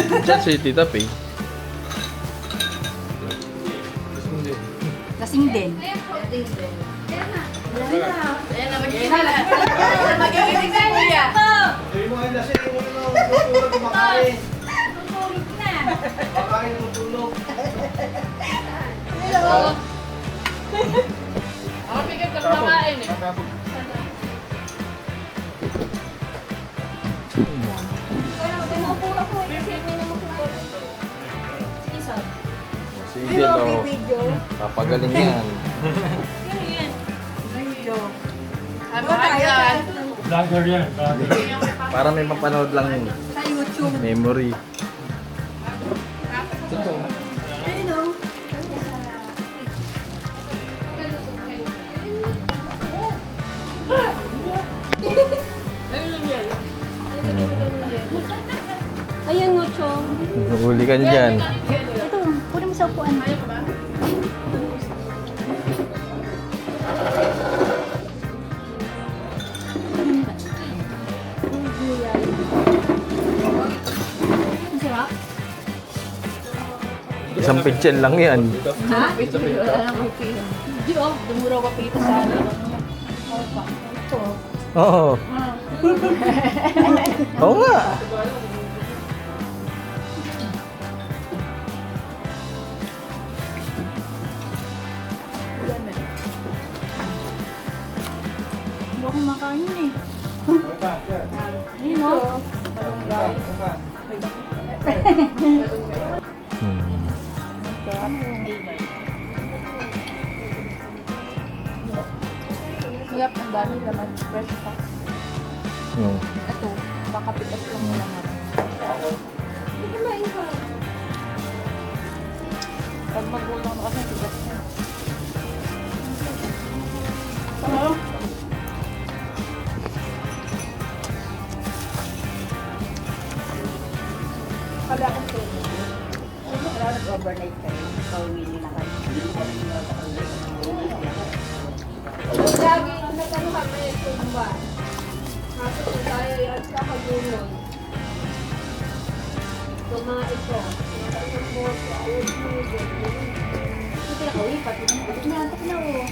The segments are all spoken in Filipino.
Diyan si Tita Pay. Lasing din. Mag-iinig na niya. Hindi mo ay lasing, hindi mo na tutulog kumakain. Tutulog na. Kumakain tutulog. Ako bigyan ka kumakain eh. Sige daw. Papagaling yan. Ano ka yan? Vlogger yan, vlogger. Para may mapanood lang yun. Sa YouTube. Memory. Ayan mo, Chong. Huli ka dyan. Ito, kunin mo sa upuan. Ang sarap. Isang pitchen lang yan. Ha? Hindi oh, dumuraw ka pita sa akin. Ito. Oo. Oo nga. Hindi ako makain eh. Ayun oh. Hmm. Yap, ang dami naman. Fresh pa. Hmm. Ito, baka pitas lang mo lang naman. Pag magulang na kasi, pitas na. Ano? Kada akong tulog. Wala nag-overnight kayo. Pauwi nila kayo. Lagi nagano kami tumba. Kaso kung tayo yan sa pagulong. Mga ito. Ang boto, ayun mo yun. Ito pinakauwi, pati na. Pinaantak na o.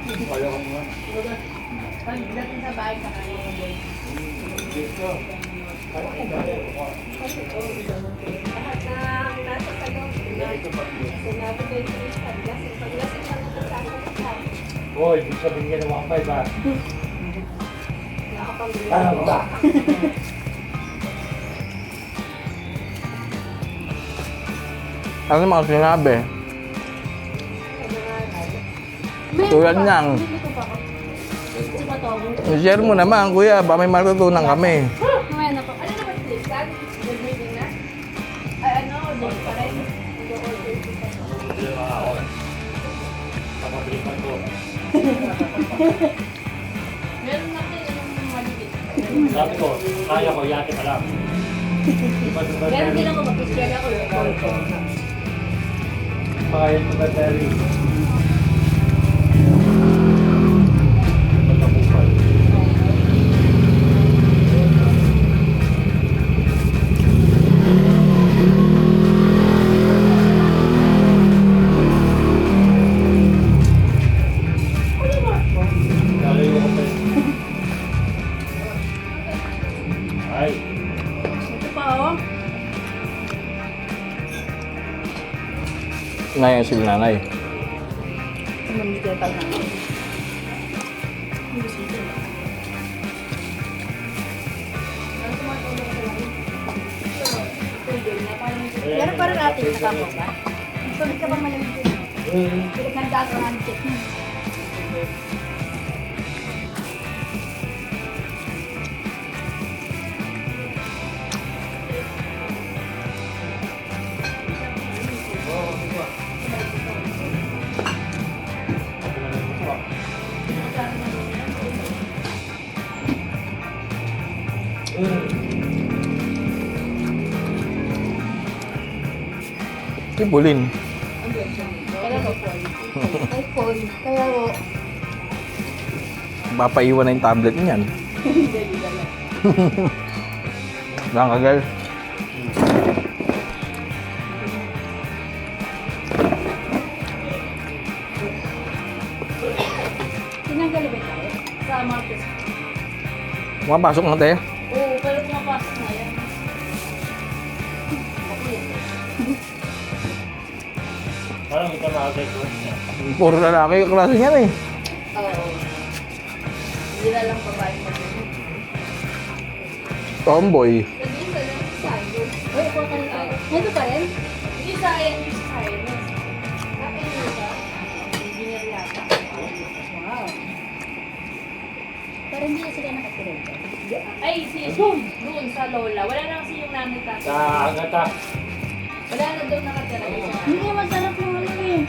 Ayaw ko nga. Pag dating sa bahay ka kayo. Dito. Ayaw ko nga. Lahat na ang nasa sa loob. Sinabi ko yung paglasing. Paglasing ka na sa akin. Hoy, ibig sabihin niya ng 1.5 ba? Nakapag-uwi. Ano ba? Ano mga sinabi? Tulad niyang. I-share mo naman, kuya. Ba may matutunan kami. Mamaya na po. Ano naman please? Good meeting na? Ay ano, day pa rin. Hindi na ako. Papabilipan ko. Meron natin yung maliit. Sabi ko, kaya ko, yate ka lang. Iba sa Meron din battery. ako mag-share ako yung call ko. Kaya sa battery. Ay, Ito pa oh. Ngayon si nanay. Mamigay pa lang. Pero parang natin nakamo ba? Sunod ka ba malamig din? Pinaghandaan ka ng check mo. Tibulin. Ay, phone. Kaya o. Papaiwan na yung tablet niyan. Lang ka, girl. Pumapasok na te. Oo, pero pumapasok na yan. Parang ito makagagawin niya. Puro lalaki yung klase niyan eh. Oo. Hindi na lang babae mag-inom. Tomboy. Nag-inom na lang sa science. Uy, ako ka rin tayo. Nandito pa rin? Hindi science, yung science. Ano yun ba? Engineer yata. Wow. Pero hindi na sila nakatira dito. Ay, doon sa Lola. Wala na kasi yung nanay tatay. Sa Agata. Wala na doon nakatira. Hindi masarap yung ano eh.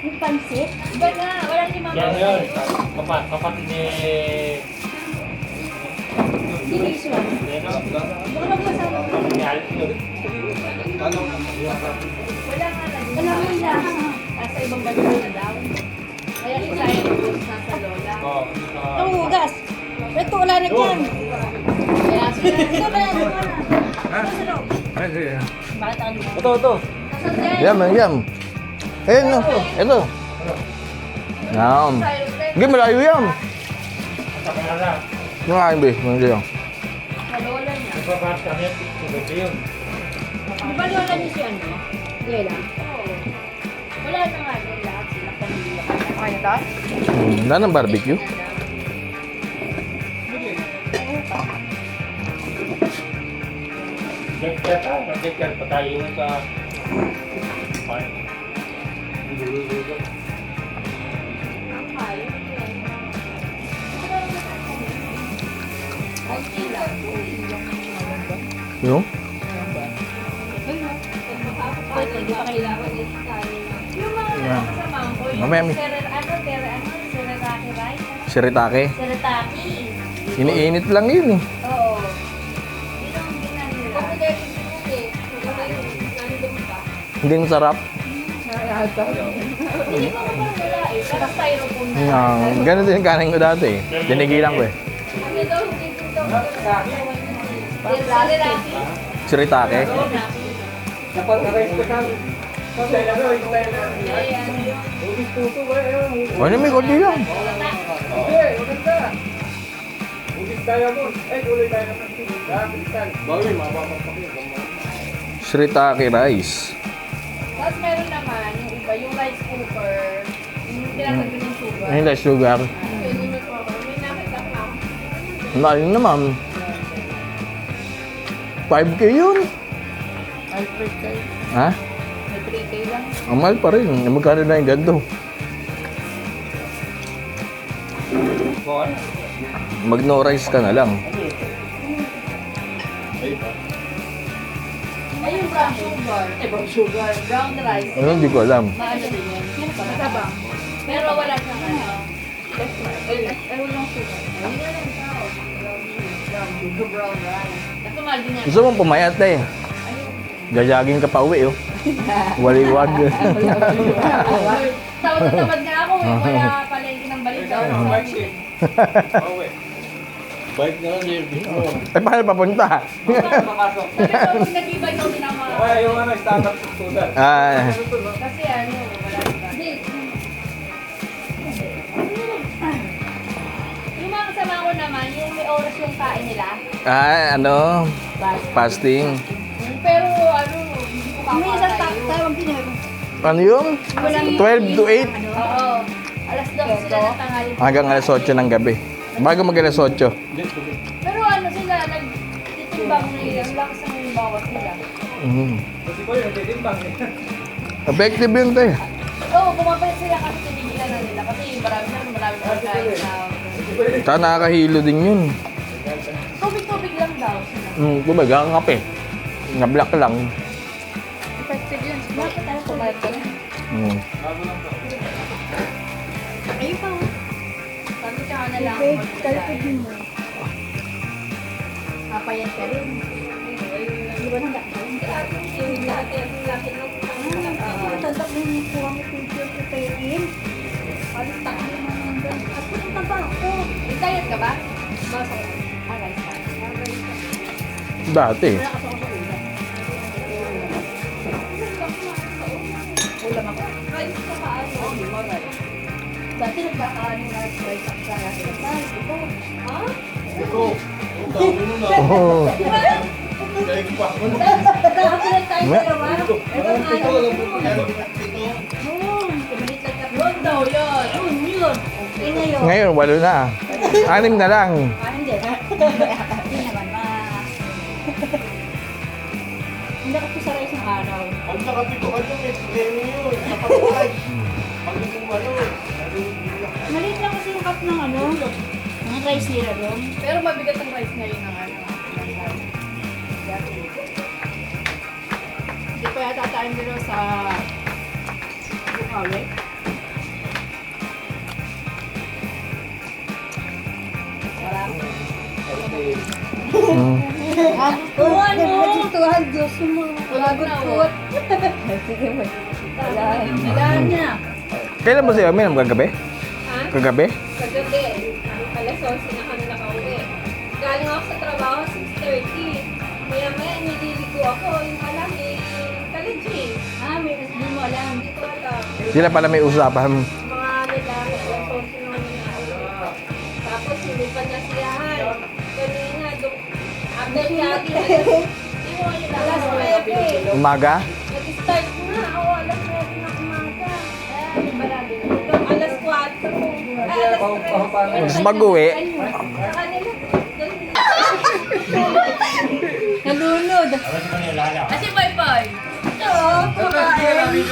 Yung pansit. Iba na, wala si Mama. Yan yun. Kapatid ni... Hindi this one. Neno. Baka magkasama ko. Ni Alvin. Wala nga na doon. Wala mo yung lasa. Nasa ibang bansa na daw. Kaya si Sayan doon nasa Lola. Oo. Ang hugas. Ito, wala na dyan. Kaya sila. Ito, wala na. Ito sa loob. Ay, sige. Bakit ang Ito. Nasaan yan? Yam, yam. Ayun, no. Ito. Yam. Hindi, malayo yam. Sa Canada. Yung aking be, malayo. Sa Lola niya. Nagpapahas kami. Sugat yun. Di ba lola niyo si ano? Lela? Oo. Wala na nga doon lahat sila pamilya. Okay na to? Wala ng barbecue. Nag-check pa tayo sa... Park. Yung? Hindi pa kailangan. Yung mga kasama ko, yung Mamaya, Mi. Seretaki rice. Shiritake. Seretaki. Iniinit lang yun eh. Oo. Yun ang ginagawa nila. Kompleto yun eh. Nandun pa. Hindi masarap. Hindi ko naman wala eh. Pero styrofoam na. Ganun din yung kanin ko dati eh. Dinigilan ko eh. Hindi daw, hindi daw. Seretaki. Shiritake. Ano may konti lang. Shiritake rice. Tapos meron naman yung iba, yung rice cooker, yung tinatagyan ng sugar. Ayun lang sugar. May nakita ka. Ayun naman. 5K yun. Ay, 3K. Ha? May 3K lang. Ang mahal pa rin. Magkano na yung ganito? Mag no rice ka na lang. Ay, yung brown sugar. Eh, brown sugar. Brown rice. Ano, hindi ko alam. Maano din yan? Matabang. Pero wala siyang ano. Ay, walang sugar. Hindi na lang tao. Brown sugar, brown rice. Kasi mahal din yan. Gusto mong pumayat eh. Gajaging ka pa uwi oh. Waliwag. Tawad nga ako eh. Wala palengke ng balita. Bike na lang, service mo. Ay, paano papunta? Sabi ko, pag nag-ibay daw din ang mga... Kaya yung ano, stand-up sudan. Ah, Kasi ano, wala na. Yung mga kasama ko naman, yung may oras yung kain nila. ano? Fasting. Pero ano, hindi ko May isang kakatayo. tawag din eh. Ano yun? 12 to 8. Oo. Alas 12 sila ng tanghali. Hanggang alas 8 ng gabi. Bago mag alas 8. Pero ano sila, nagtitimbang nila. Ang lakas ng bawas nila. Kasi ko yun, nagtitimbang eh. Effective yun tayo. Oo, pumapayat sila kasi tinigilan na nila. Kasi marami na pagkain na. Saka nakakahilo din yun. Tubig-tubig lang daw sila. Kumbaga, kakape. Na black lang. Effective yun. Bakit tayo pumayat ka na? Ayun pa. Sabi ka na lang. Talapagin mo. Papayat ka rin. Di ba nang dahil? Tatak na yung kuha mo picture ko tayo. Alis tayo. At punta ba ako? Diet ka ba? Basta. Alis ka. Dati. Wala ka sa ulam. Ulam ako. Rice ka pa ano? Hindi mo rice. Dati nagkakaano na rice ako sa rice. Ito. Ha? Ito. taon mo na. Oo. Galing pa. Nakakulit tayo Ma- dalawa. Alam mo, pito. Alam mo, kaya pito. Oo, kumalit lang ka. Yun daw, yun. Yun. Eh ngayon. Ngayon, 8 na. 6 na lang. Ah, hindi. Hindi naman. Hindi ako sa isang araw. Ang nakapito ka doon, may preno yun. Kapag pag yung ano, Maliit lang kasi yung cup ng ano, ng rice nila doon. Pero mabigat ang rice ngayon ng ano. ng rice. Dati. Hindi pa yata tayo nila sa Bukawi. Sarap. Mm. Tuhan mo! Tuhan, Diyos mo. Pagod na po. Sige mo. Wala na. Kailan mo siya uminom? Kagabi? Ha? Kagabi? Kagabi. Alas 11 na kami nakauwi. Galing ako sa trabaho, 6:30. Maya-maya, nililigo ako. Yung pala, may kalajing. Ah, may hindi mo alam. Hindi ko alam. Sila pala may usapan. Mga ano lang, alas 11 na kami nakauwi. Tapos, hindi pa nasiyahan. Kanina, after jogging, hindi mo yun, alas 9. Umaga? Nag-start na. Oo, alas 9 na umaga. Ay, barado na. Alas 4. Ay, alas 3. Tapos mag-uwi. Sa kanila. Nalunod. Alam mo na lala. Kasi bye-bye. Oo, kumakain.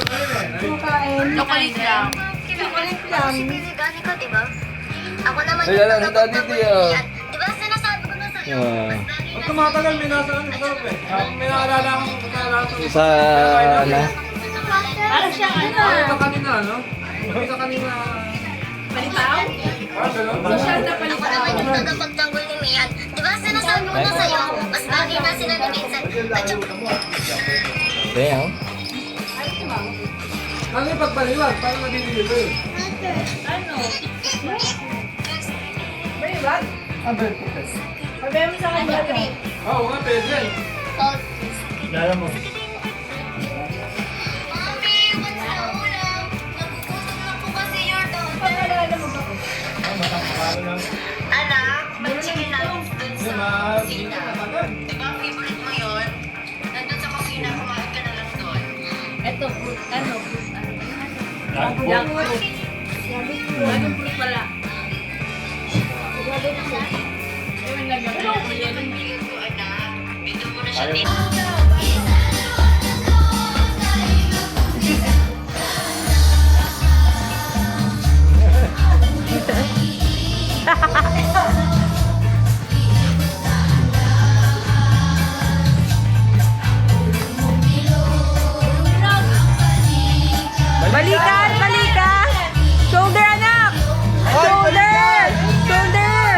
Kumakain. Chocolate lang. Chocolate lang. Pinigani ko, di ba? Ako naman Ay, lala, si Daddy Tia. Di ba sinasabi ko na sa'yo? Pag tumatagal, may nasa ano, masarap eh. May nakalala akong masarap. Sa, ano? Para siyang ano. Ito kanina, no? Ito kanina. Palitaw? Ganun? Social na Ako palitaw. naman yung tagapagtanggol ni Mian. Di ba sinasabi ko na sa'yo? Mas bagay na sila ni Vincent. At yung... Damn. Ano yung pagpaliwag? Paano madideliver? Ano? Very bad? Sabihin mo sa kanya. Oo nga, pwede. Lala mo. Mami, what's na ulam? Nagugutom na po kasi your daughter. Pagkalala mo ba? Anak, mag-chicken nuggets dun sa Ma, kusina. matagal. Di ba favorite mo yun? Nandun sa kusina, kumain ka na lang doon. Ito, fruit. Ano? Fruit. Ano? Lala mo. Young fruit. Young fruit pala. Ewan lang yung Pero okay naman video ko, anak. Video mo na siya Ayaw. dito. Balikan, balikan! Shoulder, anak! Shoulder! Shoulder!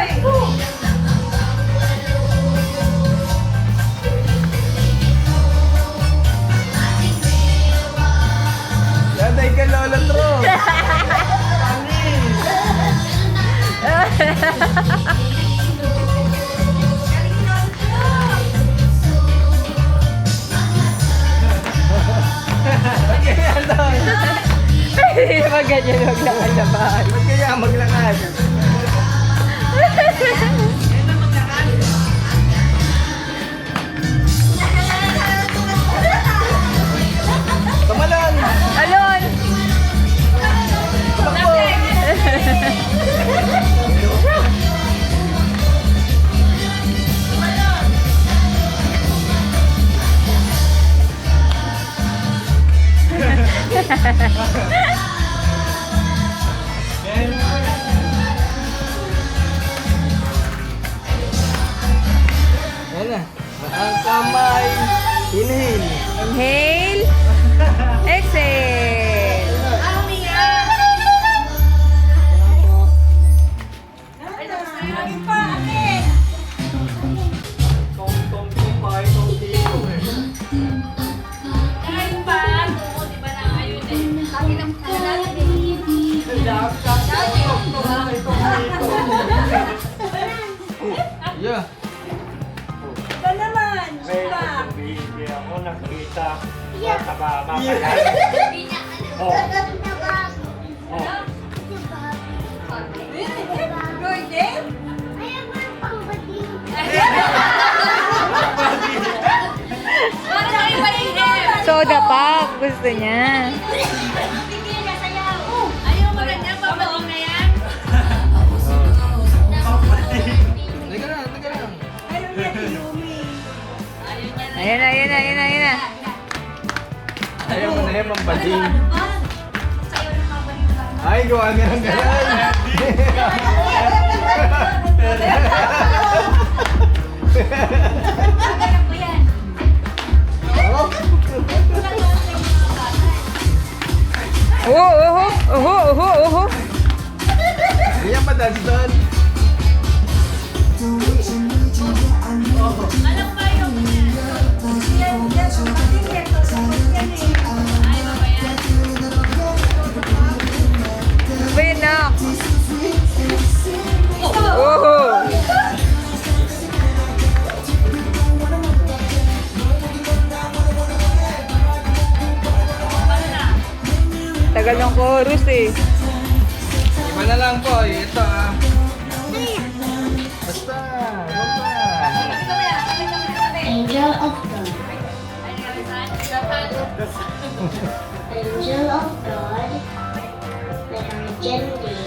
Yaday ka, Lola Tro. Hindi naman ganyan maglakad-lakad. Ba't kaya maglakad? Tumalon! Alon! Yan na. Ang kamay. Inhale. Inhale. Exhale. Yeah. Ito naman. Hindi ako nakita. Mataba, mapala. Oh. Oh. Good, eh? Ayaw mo ng pangbating. dapat. Gusto niya. Ayaw mo na niya, pabaling na yan. Teka lang, teka lang. Ayan na, ayan na, ayan na, ayan na. Ayaw mo na yan, mampaling. Ay, gawa nga ng gano'n. Oho. Hindi yan madali doon. Wait na. Oho. Tagal ng chorus eh. Iba na lang po. Ito ah. Basta. Angel of God. Angel of God. Legendary.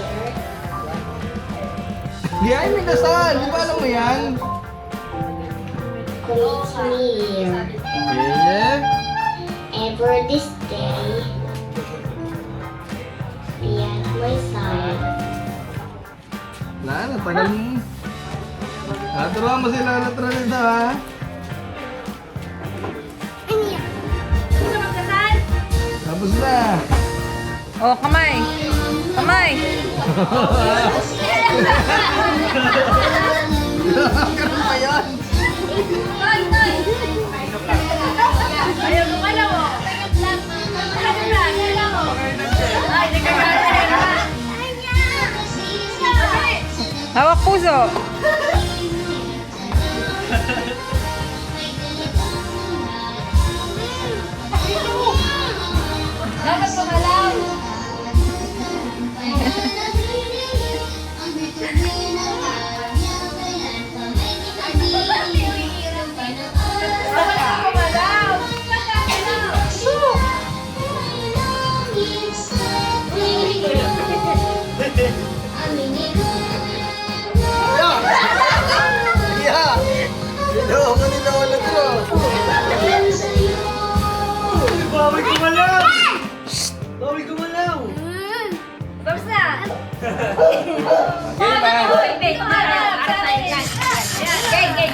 Di ay may dasal. Di ba alam mo yan? Meet me here. Yeah. Ever this day. Be at my side. Wala na, tagal mo. Naturuan mo sila na dito ha. Tapos na. Oh, kamay. Kamay. Ganun pa yun. Ayaw mo ka lang, oh. Ay, nagkakaroon na. Hawak puso. Dapat kumalaw. Yeah. Ito, kanina wala to. Bawal gumalaw! Bawal gumalaw! Tapos na. Okay ba? Wait, para sa ikan. Gay.